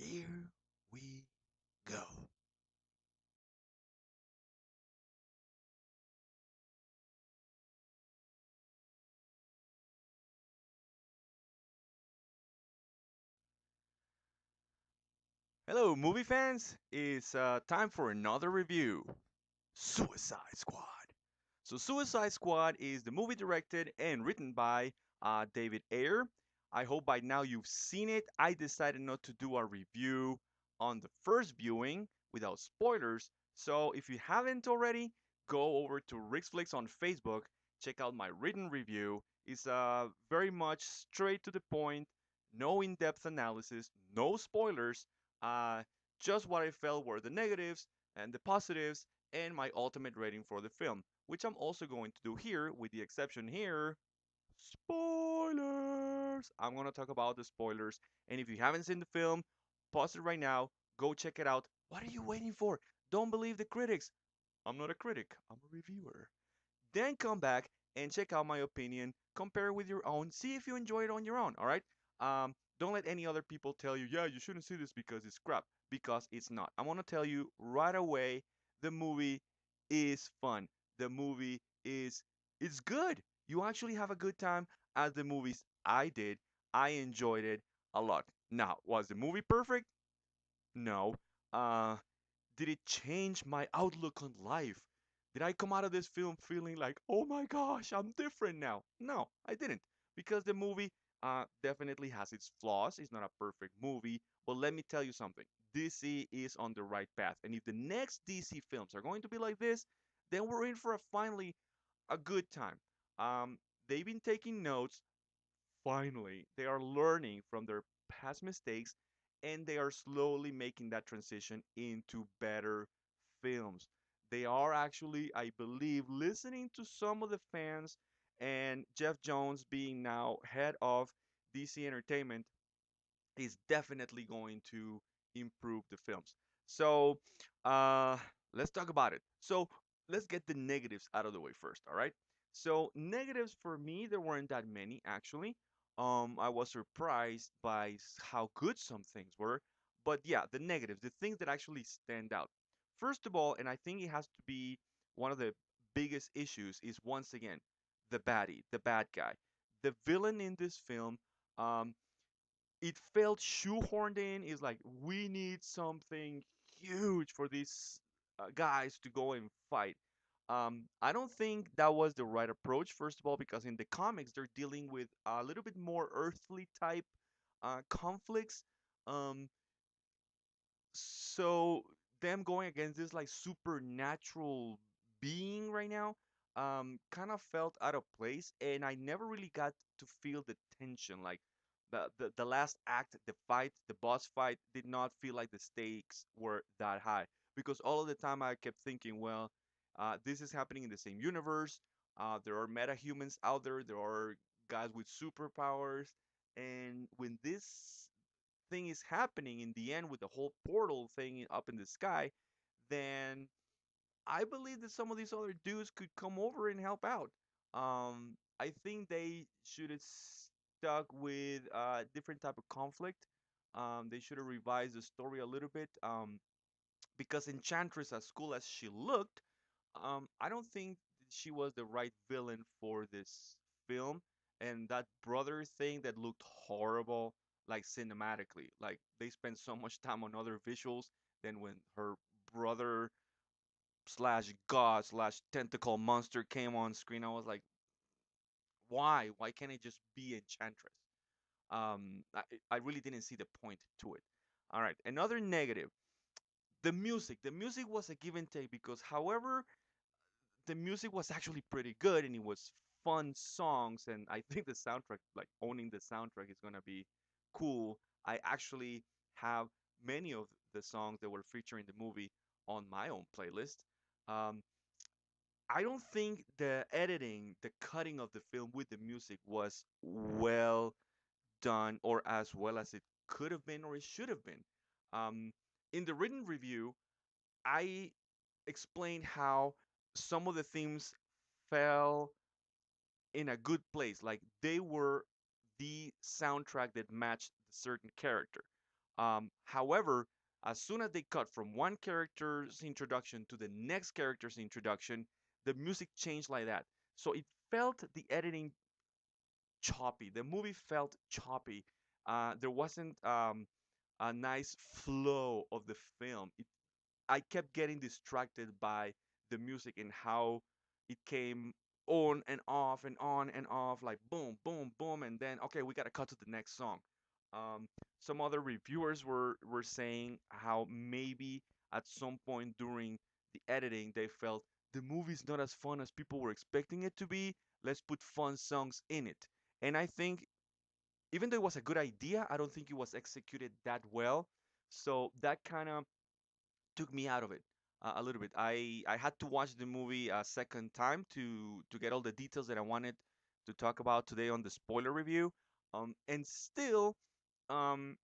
Here we go. Hello, movie fans. It's time for another review. Suicide Squad. So, Suicide Squad is the movie directed and written by David Ayer. I hope by now you've seen it. I decided not to do a review on the first viewing without spoilers. So, if you haven't already, go over to Rixflix on Facebook. Check out my written review. It's very much straight to the point, no in depth analysis, no spoilers. Uh, just what I felt were the negatives and the positives and my ultimate rating for the film, which I'm also going to do here, with the exception here, spoilers. I'm going to talk about the spoilers. And if you haven't seen the film, pause it right now, go check it out. What are you waiting for? Don't believe the critics. I'm not a critic, I'm a reviewer. Then come back and check out my opinion, compare it with your own, see if you enjoy it on your own, all right? Don't let any other people tell you, yeah, you shouldn't see this because it's crap, because it's not. I want to tell you right away, the movie is fun. The movie is it's good. You actually have a good time as the movies I did. I enjoyed it a lot. Now, was the movie perfect? No. Uh, did it change my outlook on life? Did I come out of this film feeling like, oh my gosh, I'm different now? No, I didn't. Because the movie definitely has its flaws. It's not a perfect movie. But let me tell you something, DC is on the right path. And if the next DC films are going to be like this, then we're in for finally a good time. Um, they've been taking notes. Finally, they are learning from their past mistakes and they are slowly making that transition into better films. They are actually, I believe, listening to some of the fans, and Jeff Jones being now head of DC Entertainment is definitely going to improve the films. So, uh, let's talk about it. So, let's get the negatives out of the way first, all right? So, negatives for me, there weren't that many actually. I was surprised by how good some things were, but yeah, the negatives, the things that actually stand out. First of all, and I think it has to be one of the biggest issues, is once again the baddie, the bad guy, the villain in this film. Um, it felt shoehorned in. It's like we need something huge for these guys to go and fight. I don't think that was the right approach. First of all, because in the comics they're dealing with a little bit more earthly type conflicts. Um, so them going against this like supernatural being right now kind of felt out of place, and I never really got to feel the tension. Like the last act, the fight, the boss fight did not feel like the stakes were that high, because all of the time I kept thinking, well, this is happening in the same universe. There are metahumans out there, there are guys with superpowers, and when this thing is happening in the end with the whole portal thing up in the sky, then I believe that some of these other dudes could come over and help out. I think they should have stuck with different type of conflict. They should have revised the story a little bit. Because Enchantress, as cool as she looked, I don't think she was the right villain for this film. And that brother thing that looked horrible, like cinematically, like they spent so much time on other visuals than when her brother slash god slash tentacle monster came on screen. I was like, why? Why can't it just be Enchantress? I really didn't see the point to it. All right, another negative, the music. The music was a give and take, because however the music was actually pretty good and it was fun songs, and I think the soundtrack, like owning the soundtrack, is gonna be cool. I actually have many of the songs that were featured in the movie on my own playlist. Um, I don't think the editing, the cutting of the film with the music was well done, or as well as it could have been or it should have been. Um, in the written review, I explained how some of the themes fell in a good place, like they were the soundtrack that matched the certain character. However, as soon as they cut from one character's introduction to the next character's introduction, the music changed like that. So it felt the editing choppy. The movie felt choppy. There wasn't a nice flow of the film. I kept getting distracted by the music and how it came on and off and on and off, like boom, boom, boom, and then okay, we gotta cut to the next song. Um, some other reviewers were saying how maybe at some point during the editing they felt the movie's not as fun as people were expecting it to be. Let's put fun songs in it. And I think even though it was a good idea, I don't think it was executed that well. So that kind of took me out of it a little bit. I had to watch the movie a second time to get all the details that I wanted to talk about today on the spoiler review. And still, um,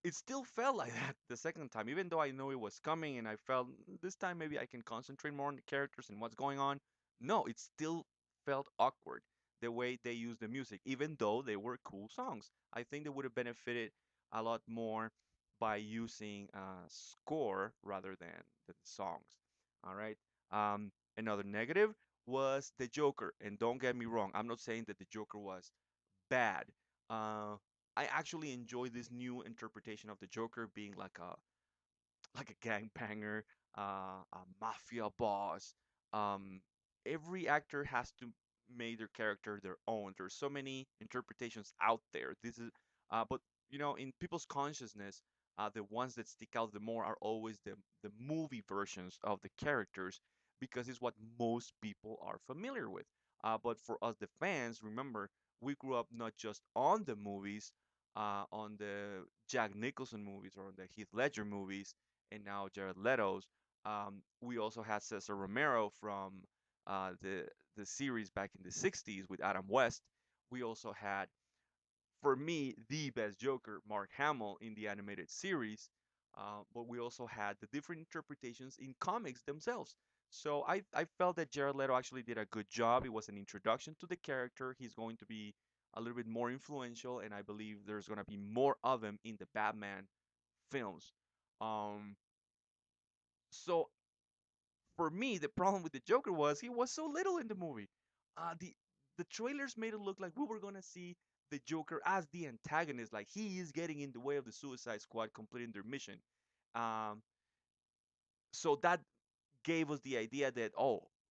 it still felt like that the second time, even though I know it was coming and I felt this time maybe I can concentrate more on the characters and what's going on. No, it still felt awkward the way they used the music, even though they were cool songs. I think they would have benefited a lot more by using score rather than the songs. All right. Another negative was the Joker, and don't get me wrong, I'm not saying that the Joker was bad. Uh, I actually enjoy this new interpretation of the Joker being like a gangbanger, a mafia boss. Um, every actor has to make their character their own. There's so many interpretations out there. But in people's consciousness, the ones that stick out the more are always the movie versions of the characters because it's what most people are familiar with. But for us, the fans, remember, we grew up not just on the movies, on the Jack Nicholson movies or on the Heath Ledger movies and now Jared Leto's. We also had Cesar Romero from the series back in the 60s with Adam West. We also had, for me, the best Joker, Mark Hamill, in the animated series. But we also had the different interpretations in comics themselves. So I felt that Jared Leto actually did a good job. It was an introduction to the character. He's going to be a little bit more influential, and I believe there's going to be more of him in the Batman films. Um, so for me, the problem with the Joker was he was so little in the movie. The trailers made it look like we were gonna see the Joker as the antagonist, like he is getting in the way of the Suicide Squad completing their mission. Um, so that gave us the idea that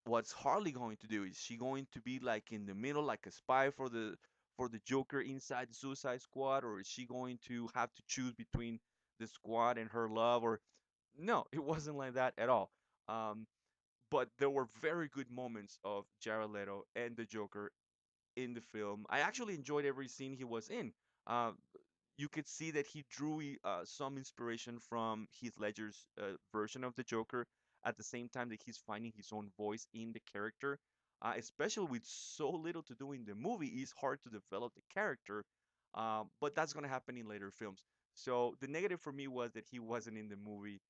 what's Harley going to do? Is she going to be like in the middle, like a spy for the Joker inside the Suicide Squad, or is she going to have to choose between the squad and her love? Or no, it wasn't like that at all. Um, but there were very good moments of Jared Leto and the Joker in the film. I actually enjoyed every scene he was in. Uh, you could see that he drew some inspiration from Heath Ledger's version of the Joker at the same time that he's finding his own voice in the character. Especially with so little to do in the movie, it's hard to develop the character, but that's going to happen in later films. So the negative for me was that he wasn't in the movie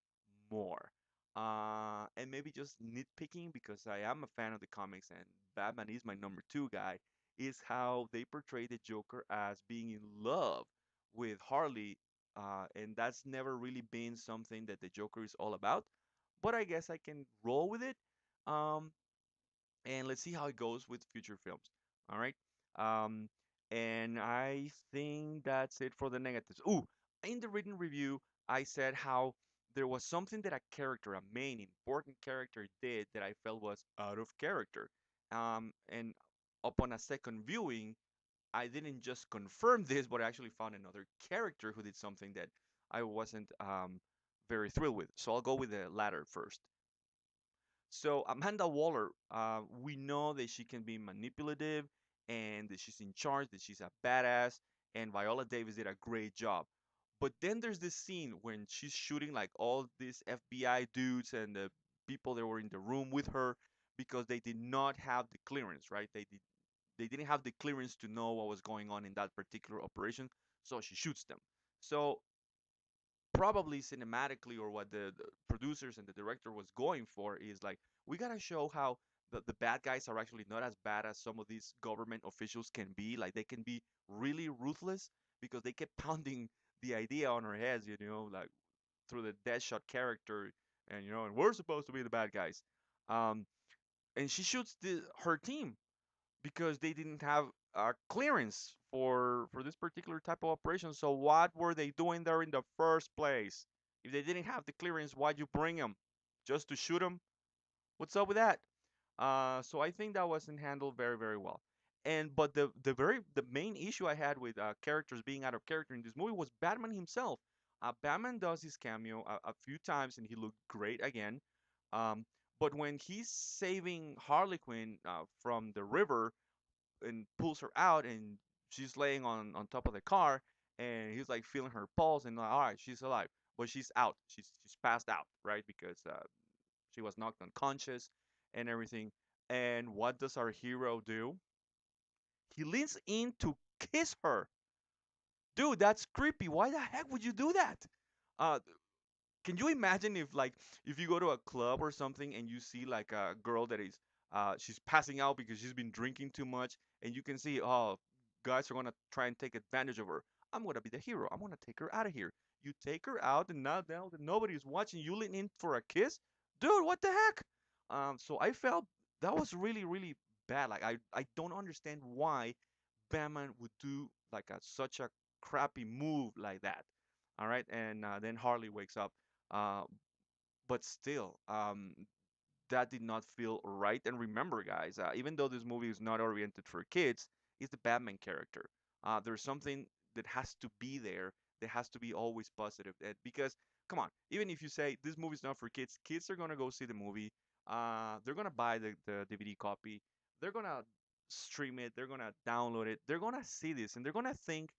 more. And maybe just nitpicking because I am a fan of the comics and Batman is my number two guy, is how they portray the Joker as being in love with Harley, and that's never really been something that the Joker is all about. But I guess I can roll with it. Um, and let's see how it goes with future films. All right. Um, and I think that's it for the negatives. Ooh, in the written review, I said how there was something that a character, a main important character, did that I felt was out of character. And upon a second viewing, I didn't just confirm this, but I actually found another character who did something that I wasn't very thrilled with. So I'll go with the latter first. So Amanda Waller, we know that she can be manipulative and that she's in charge, that she's a badass, and Viola Davis did a great job. But then there's this scene when she's shooting like all these FBI dudes and the people that were in the room with her because they did not have the clearance, right? They didn't have the clearance to know what was going on in that particular operation, so she shoots them. So probably cinematically or what the producers and the director was going for is like we gotta show how the bad guys are actually not as bad as some of these government officials can be. Like they can be really ruthless because they kept pounding the idea on her heads, like through the Deadshot character, and and we're supposed to be the bad guys. Um, and she shoots her team because they didn't have clearance for this particular type of operation. So what were they doing there in the first place? If they didn't have the clearance, why'd you bring them? Just to shoot them? What's up with that? So I think that wasn't handled very very well. And but the main issue I had with characters being out of character in this movie was Batman himself. Batman does his cameo a few times and he looked great again. Um, but when he's saving Harley Quinn from the river and pulls her out and she's laying on top of the car and he's like feeling her pulse and like, all right, she's alive, but she's out. She's passed out, right? Because she was knocked unconscious and everything. And what does our hero do? He leans in to kiss her. Dude, that's creepy. Why the heck would you do that? Uh, can you imagine if you go to a club or something and you see like a girl that is she's passing out because she's been drinking too much and you can see, oh, guys are gonna try and take advantage of her. I'm gonna be the hero. I'm gonna take her out of here. You take her out and now that nobody is watching, you lean in for a kiss, dude. What the heck? So I felt that was really really bad. Like I don't understand why Batman would do like such a crappy move like that. All right, and then Harley wakes up. Uh, but still, that did not feel right. And remember, guys, even though this movie is not oriented for kids, it's the Batman character. There's something that has to be there. That has to be always positive. Because, come on, even if you say this movie is not for kids, kids are gonna go see the movie. They're gonna buy the DVD copy. They're gonna stream it. They're gonna download it. They're gonna see this, and they're gonna think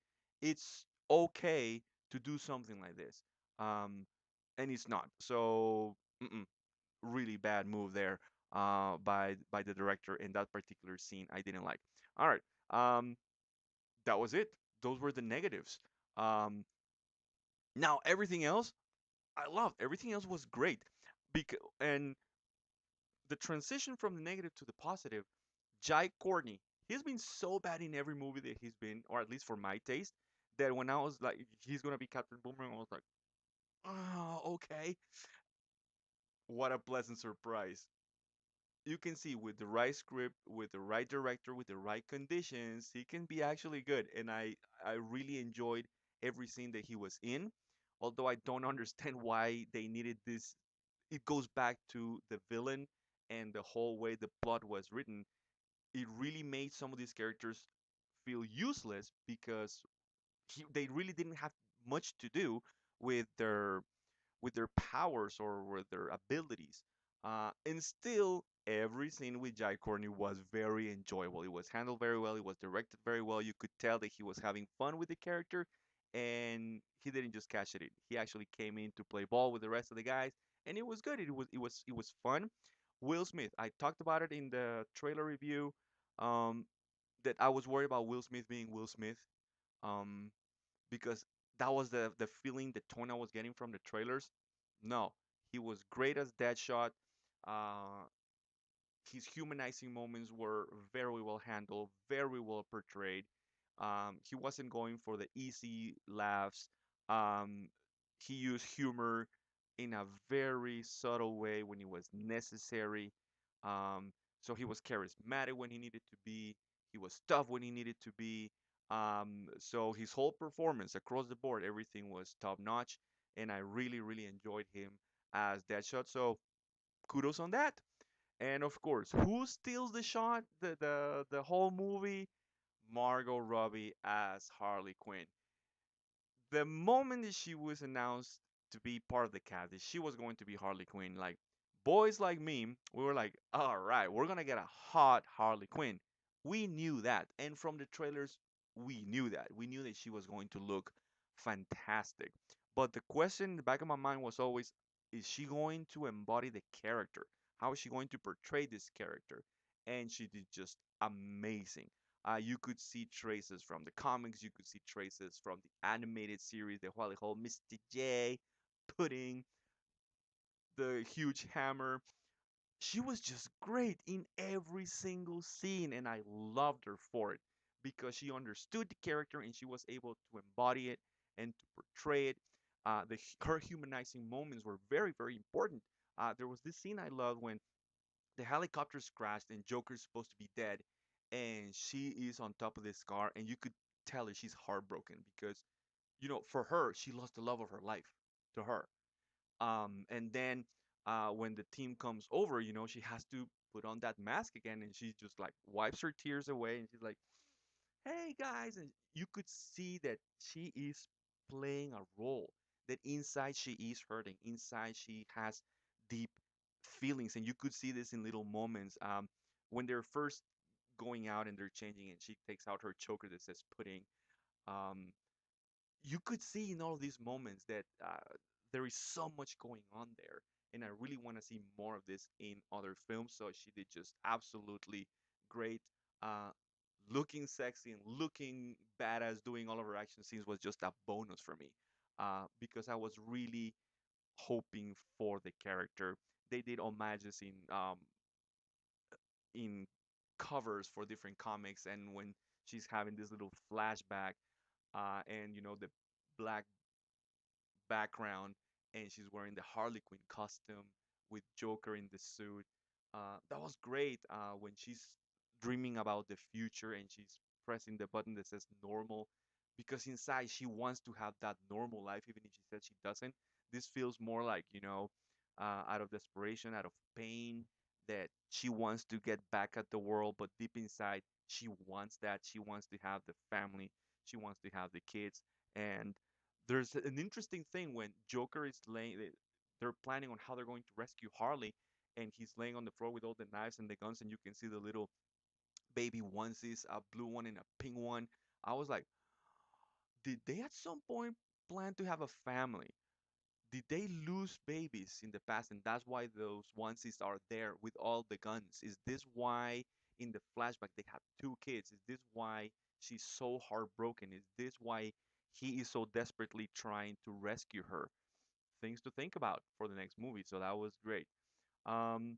it's okay to do something like this. Um, and it's not. So, really bad move there by the director in that particular scene. I didn't like. All right, um, that was it. Those were the negatives. Um, Now everything else I loved. Everything else was great. And the transition from the negative to the positive, Jai Courtney, he's been so bad in every movie that he's been, or at least for my taste, that when I was like, he's gonna be Captain Boomerang, I was like, oh, okay. What a pleasant surprise. You can see with the right script, with the right director, with the right conditions, he can be actually good. And I really enjoyed every scene that he was in. Although I don't understand why they needed this. It goes back to the villain and the whole way the plot was written. It really made some of these characters feel useless because they really didn't have much to do with their powers or with their abilities. And still, every scene with Jai Courtney was very enjoyable. It was handled very well. It was directed very well. You could tell that he was having fun with the character, and he didn't just catch it in. He actually came in to play ball with the rest of the guys, and it was good. It was fun. Will Smith. I talked about it in the trailer review. Um, that I was worried about Will Smith being Will Smith. Um, because that was the feeling, the tone I was getting from the trailers. No, he was great as Deadshot. Uh, his humanizing moments were very well handled, very well portrayed. He wasn't going for the easy laughs. Um, he used humor in a very subtle way when it was necessary. Um, so he was charismatic when he needed to be. He was tough when he needed to be. So his whole performance across the board, everything was top notch, and I really, really enjoyed him as Deadshot. So kudos on that. And of course, who steals the shot? The whole movie, Margot Robbie as Harley Quinn. The moment that she was announced to be part of the cast, that she was going to be Harley Quinn, like boys like me, we were like, all right, we're gonna get a hot Harley Quinn. We knew that, and from the trailers, we knew that. We knew that she was going to look fantastic. But the question in the back of my mind was always, is she going to embody the character? How is she going to portray this character? And she did just amazing. You could see traces from the comics, you could see traces from the animated series, the whole Mr. J, Pudding, the huge hammer. She was just great in every single scene, and I loved her for it because she understood the character and she was able to embody it. and to portray it. Her humanizing moments were very, very important. There was this scene I loved when the helicopter's crashed and Joker's supposed to be dead, and she is on top of this car, and you could tell her she's heartbroken because, for her, she lost the love of her life to her. And then when the team comes over, she has to put on that mask again, and she just like wipes her tears away, and she's like, "Hey guys," and you could see that she is playing a role. That inside she is hurting. Inside she has deep feelings, and you could see this in little moments. When they're first going out and they're changing, and she takes out her choker that says pudding. Um, you could see in all these moments that there is so much going on there, and I really want to see more of this in other films. So she did just absolutely great. Uh, Looking sexy and looking badass, doing all of her action scenes was just a bonus for me, because I was really hoping for the character. They did homages in covers for different comics, and when she's having this little flashback, and the black background, and she's wearing the Harley Quinn costume with Joker in the suit. That was great. When she's dreaming about the future and she's pressing the button that says normal, because inside she wants to have that normal life, even if she says she doesn't. This feels more like, out of desperation, out of pain, that she wants to get back at the world, but deep inside, she wants that. She wants to have the family, she wants to have the kids. And there's an interesting thing when Joker is laying. They're planning on how they're going to rescue Harley, and he's laying on the floor with all the knives and the guns, and you can see the little baby onesies, a blue one and a pink one. I was like, did they at some point plan to have a family? Did they lose babies in the past, and that's why those onesies are there with all the guns? Is this why in the flashback they have two kids? Is this why she's so heartbroken? Is this why he is so desperately trying to rescue her? Things to think about for the next movie. So that was great. Um,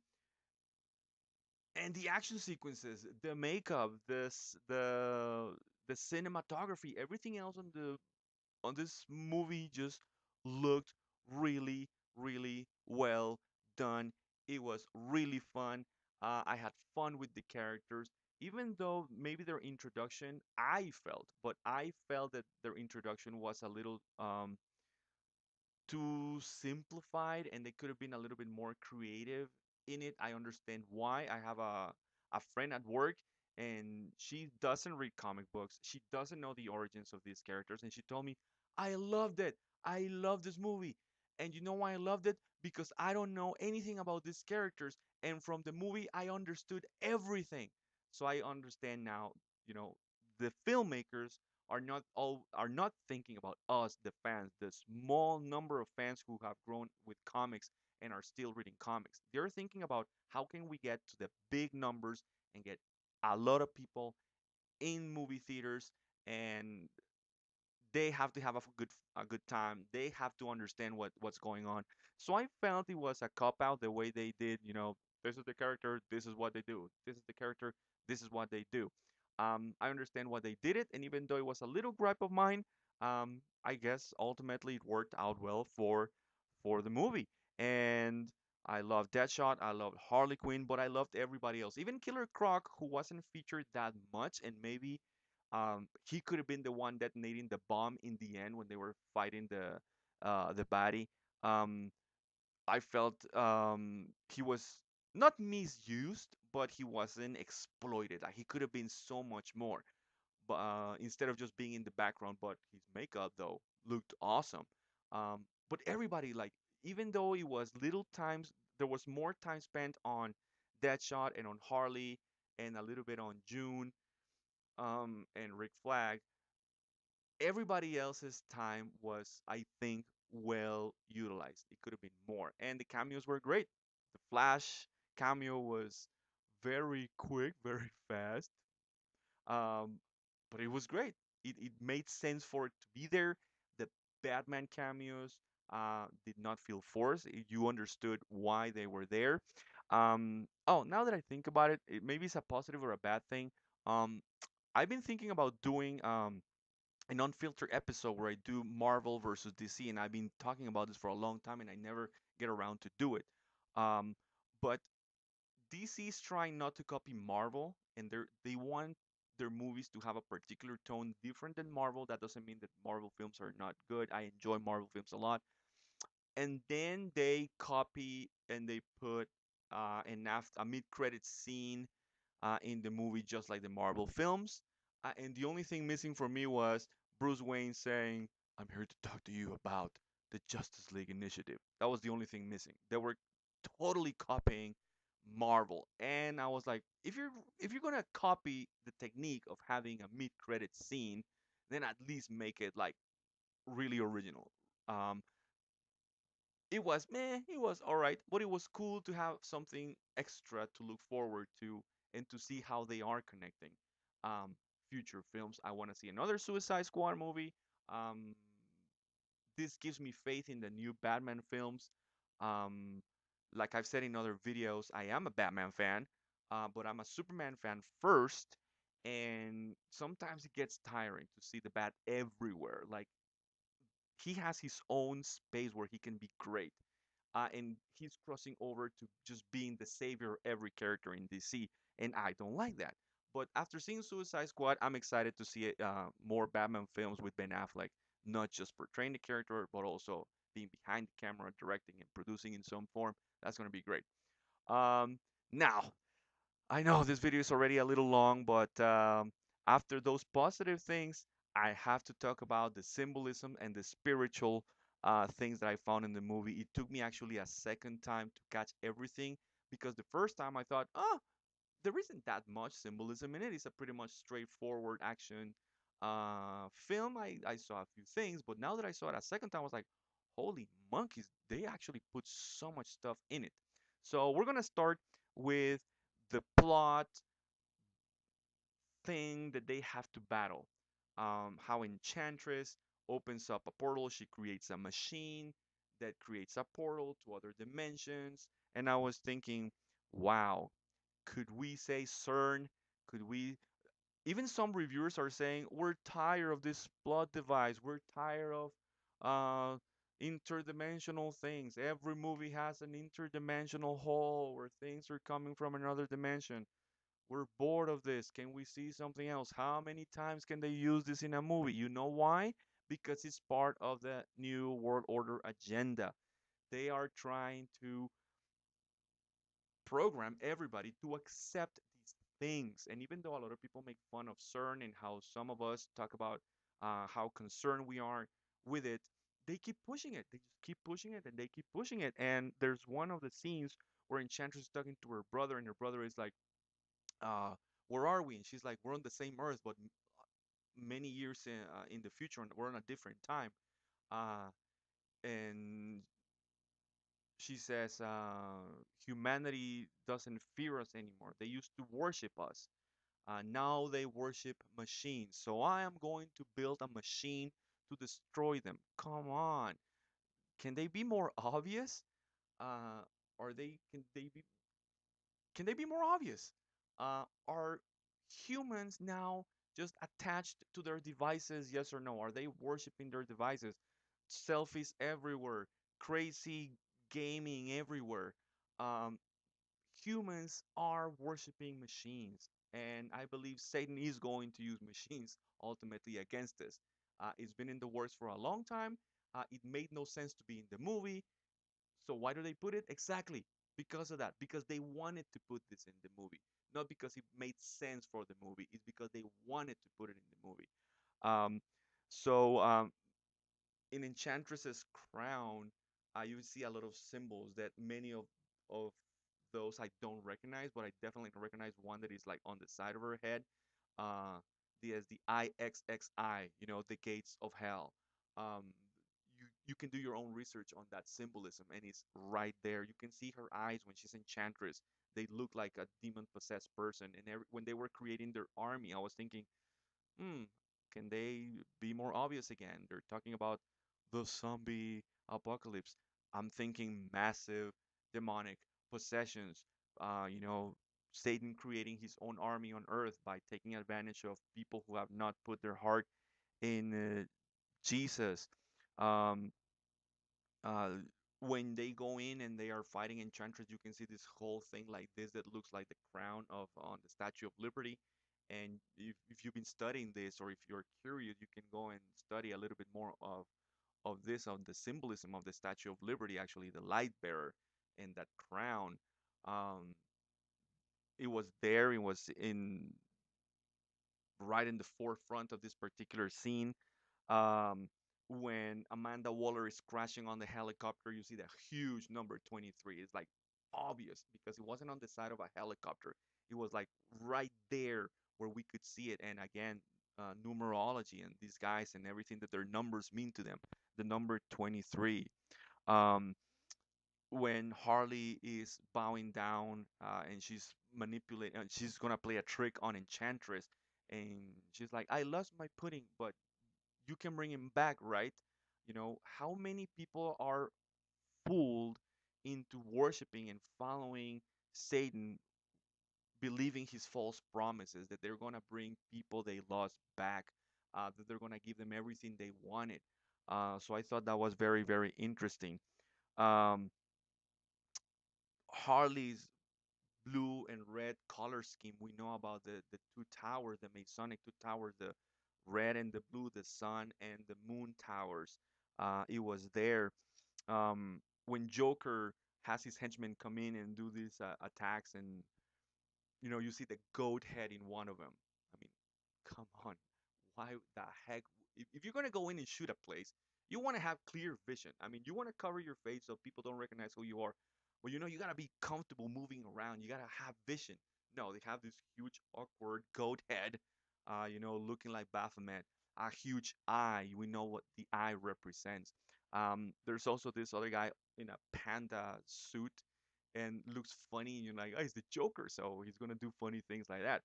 and the action sequences, the makeup, the cinematography, everything else on this movie just looked really, really well done. It was really fun. I had fun with the characters, even though maybe their introduction, I felt that their introduction was a little too simplified, and they could have been a little bit more creative in it. I understand why. I have a friend at work, and she doesn't read comic books. She doesn't know the origins of these characters, and she told me, "I loved it. I love this movie." And you know why I loved it? Because I don't know anything about these characters, and from the movie I understood everything. So I understand now, you know, the filmmakers are not thinking about us, the fans, the small number of fans who have grown with comics and are still reading comics. They're thinking about how can we get to the big numbers and get a lot of people in movie theaters, and they have to have a good time. They have to understand what's going on. So I felt it was a cop out the way they did. This is the character. This is what they do. This is the character. This is what they do. I understand why they did it, and even though it was a little gripe of mine, I guess ultimately it worked out well for the movie. And I loved Deadshot. I loved Harley Quinn, but I loved everybody else. Even Killer Croc, who wasn't featured that much, and maybe he could have been the one detonating the bomb in the end when they were fighting the baddie. Um, I felt he was not misused, but he wasn't exploited. Like he could have been so much more, but instead of just being in the background. But his makeup though looked awesome. But everybody, like, even though it was little times, there was more time spent on Deadshot and on Harley and a little bit on June, and Rick Flag. Everybody else's time was, I think, well utilized. It could have been more. And the cameos were great. The Flash cameo was very quick, very fast. Um, but it was great. It made sense for it to be there. The Batman cameos did not feel forced. You understood why they were there. Oh, now that I think about it, maybe it's a positive or a bad thing. Um, I've been thinking about doing an unfiltered episode where I do Marvel versus DC, and I've been talking about this for a long time, and I never get around to do it. Um, but DC is trying not to copy Marvel, and they want their movies to have a particular tone different than Marvel. That doesn't mean that Marvel films are not good. I enjoy Marvel films a lot, and then they copy and they put a mid-credit scene in the movie, just like the Marvel films. And the only thing missing for me was Bruce Wayne saying, "I'm here to talk to you about the Justice League Initiative." That was the only thing missing. They were totally copying Marvel, and I was like, if you're gonna copy the technique of having a mid-credit scene, then at least make it like really original. Um, it was meh, it was all right, but it was cool to have something extra to look forward to and to see how they are connecting um, future films. I want to see another Suicide Squad movie. Um, this gives me faith in the new Batman films. Um, like I've said in other videos, I am a Batman fan, but I'm a Superman fan first. And sometimes it gets tiring to see the Bat everywhere. Like he has his own space where he can be great, and he's crossing over to just being the savior of every character in DC, and I don't like that. But after seeing Suicide Squad, I'm excited to see more Batman films with Ben Affleck, not just portraying the character, but also being behind the camera, directing and producing in some form. That's going to be great. Um, Now, I know this video is already a little long, but after those positive things, I have to talk about the symbolism and the spiritual things that I found in the movie. It took me actually a second time to catch everything because the first time I thought, oh, there isn't that much symbolism in it. It's a pretty much straightforward action film. I saw a few things, but now that I saw it a second time, I was like, holy monkeys, they actually put so much stuff in it. So we're gonna start with the plot thing that they have to battle. How Enchantress opens up a portal. She creates a machine that creates a portal to other dimensions. And I was thinking, wow, could we say CERN? Could we? Even some reviewers are saying we're tired of this plot device. We're tired of uh, interdimensional things. Every movie has an interdimensional hole where things are coming from another dimension. We're bored of this. Can we see something else? How many times can they use this in a movie? You know why? Because it's part of the New World Order agenda. They are trying to program everybody to accept these things. And even though a lot of people make fun of CERN and how some of us talk about how concerned we are with it, they keep pushing it. They just keep pushing it and they keep pushing it. And there's one of the scenes where Enchantress is talking to her brother, and her brother is like, uh, where are we? And she's like, we're on the same Earth, but many years in the future, and we're on a different time. Uh, and she says, humanity doesn't fear us anymore. They used to worship us. Now they worship machines. So I am going to build a machine to destroy them. Come on. Can they be more obvious? Uh, are they? Can they be more obvious? Are humans now just attached to their devices? Yes or no? Are they worshiping their devices? Selfies everywhere, crazy gaming everywhere. Um, Humans are worshiping machines, and I believe Satan is going to use machines ultimately against us. It's been in the works for a long time. It made no sense to be in the movie. So why do they put it? Exactly because of that. Because they wanted to put this in the movie, not because it made sense for the movie. It's because they wanted to put it in the movie. Um, so in Enchantress's crown, you see a lot of symbols that many of those I don't recognize, but I definitely can recognize one that is like on the side of her head. Uh, there's the IXXI, the gates of hell. Um, you can do your own research on that symbolism, and it's right there. You can see her eyes when she's Enchantress. They look like a demon possessed person. And when they were creating their army, I was thinking, hmm, can they be more obvious again? They're talking about the zombie apocalypse. I'm thinking massive demonic possessions. Satan creating his own army on Earth by taking advantage of people who have not put their heart in Jesus. Um, uh, when they go in and they are fighting Enchantress, you can see this whole thing like this that looks like the crown of on the Statue of Liberty. And if you've been studying this, or if you're curious, you can go and study a little bit more of this, of the symbolism of the Statue of Liberty, actually the light bearer and that crown. Um, it was there. It was in right in the forefront of this particular scene. Um, when Amanda Waller is crashing on the helicopter, you see that huge number 23. It's like obvious because it wasn't on the side of a helicopter. It was like right there where we could see it. And again, numerology and these guys and everything that their numbers mean to them. The number 23. Um, when Harley is bowing down and she's manipulating, she's gonna play a trick on Enchantress, and she's like, "I lost my pudding, but you can bring him back, right?" You know, how many people are fooled into worshiping and following Satan, believing his false promises that they're gonna bring people they lost back, that they're gonna give them everything they wanted. So I thought that was very, very interesting. Um, Harley's blue and red color scheme. We know about the two towers, the Masonic two towers, the red and the blue, the sun and the moon towers. It was there. When Joker has his henchmen come in and do these attacks, and you see the goat head in one of them. I mean, come on, why the heck? If you're gonna go in and shoot a place, you want to have clear vision. I mean, you want to cover your face so people don't recognize who you are. But you gotta be comfortable moving around. You gotta have vision. No, they have this huge, awkward goat head, looking like Baphomet. A huge eye. We know what the eye represents. There's also this other guy in a panda suit and looks funny. And you're like, oh, he's the Joker, so he's gonna do funny things like that.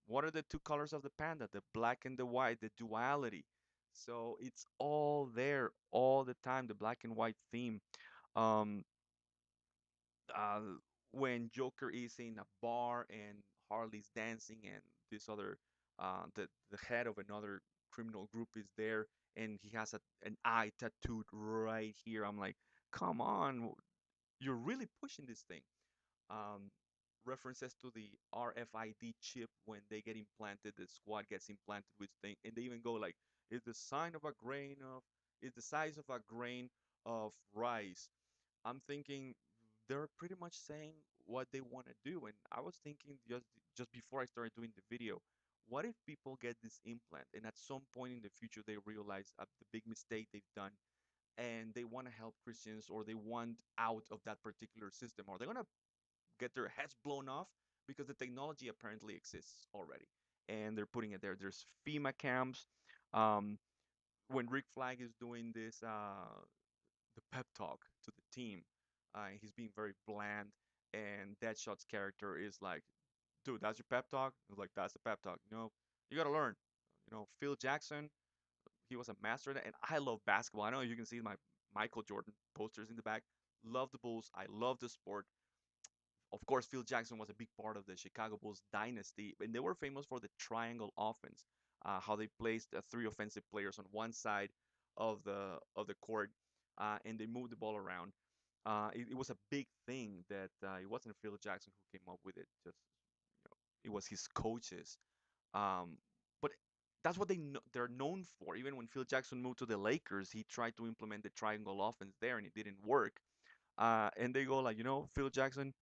What are the two colors of the panda? The black and the white, the duality. So it's all there all the time, the black and white theme. Um, uh, when Joker is in a bar and Harley's dancing and this other, the head of another criminal group is there and he has an eye tattooed right here. I'm like, come on, you're really pushing this thing. um, References to the RFID chip when they get implanted, the squad gets implanted with thing, and they even go like, "Is the sign of a grain of, is the size of a grain of rice." I'm thinking they're pretty much saying what they want to do, and I was thinking just before I started doing the video, what if people get this implant and at some point in the future they realize the big mistake they've done and they want to help Christians or they want out of that particular system or they're gonna get their heads blown off because the technology apparently exists already and they're putting it there. There's FEMA camps. Um, when Rick Flag is doing this, the pep talk to the team, he's being very bland, and Deadshot's character is like, "Dude, that's your pep talk." I was like, "That's the pep talk. You gotta learn." Phil Jackson, he was a master at it, and I love basketball. I know you can see my Michael Jordan posters in the back. Love the Bulls. I love the sport. Of course, Phil Jackson was a big part of the Chicago Bulls dynasty, and they were famous for the triangle offense, how they placed three offensive players on one side of the court, and they moved the ball around. It was a big thing that it wasn't Phil Jackson who came up with it. Just it was his coaches. But that's what they're known for. Even when Phil Jackson moved to the Lakers, he tried to implement the triangle offense there, and it didn't work. And they go like, Phil Jackson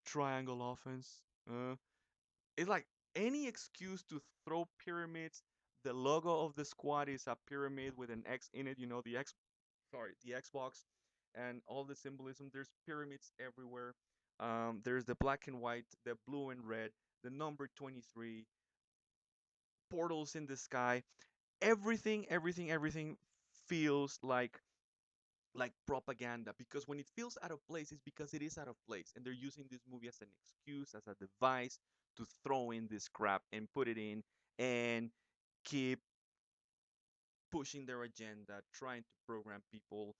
triangle offense. It's like any excuse to throw pyramids. The logo of the squad is a pyramid with an X in it. The Xbox, and all the symbolism. There's pyramids everywhere. There's the black and white, the blue and red, the number 23, portals in the sky. Everything feels like propaganda because when it feels out of place, it's because it is out of place, and they're using this movie as an excuse, as a device to throw in this crap and put it in and keep pushing their agenda, trying to program people,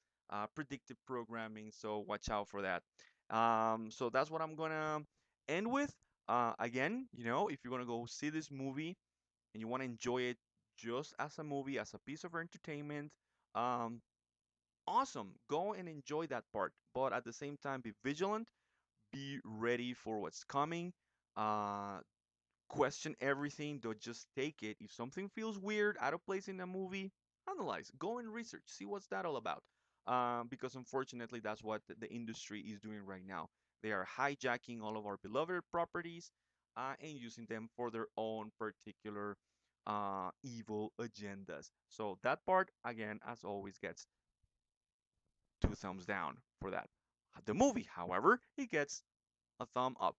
predictive programming. So watch out for that. So that's what I'm gonna end with. Again, if you're gonna go see this movie and you want to enjoy it, just as a movie, as a piece of entertainment, um, awesome. Go and enjoy that part. But at the same time, be vigilant, be ready for what's coming. Uh, Question everything, don't just take it. If something feels weird, out of place in a movie, analyze, go and research, see what's that all about. Because unfortunately, that's what the industry is doing right now. They are hijacking all of our beloved properties and using them for their own particular evil agendas. So that part, again, as always, gets 2 thumbs down for that. The movie, however, it gets a thumb up.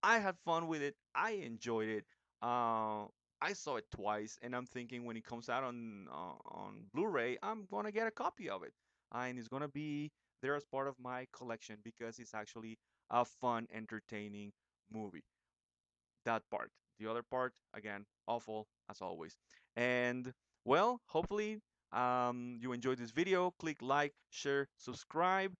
I had fun with it. I enjoyed it. Uh, I saw it twice, and I'm thinking when it comes out on Blu-ray, I'm gonna get a copy of it, and it's gonna be there as part of my collection because it's actually a fun, entertaining movie. That part. The other part, again, awful as always. And well, hopefully you enjoyed this video. Click like, share, subscribe.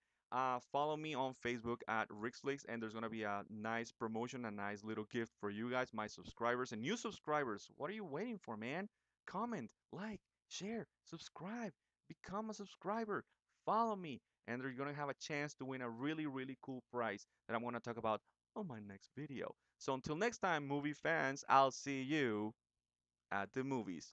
Follow me on Facebook at Rixflix, and there's gonna be a nice promotion, a nice little gift for you guys, my subscribers and new subscribers. What are you waiting for, man? Comment, like, share, subscribe, become a subscriber, follow me, and you're gonna have a chance to win a really, really cool prize that I'm gonna talk about on my next video. So until next time, movie fans, I'll see you at the movies.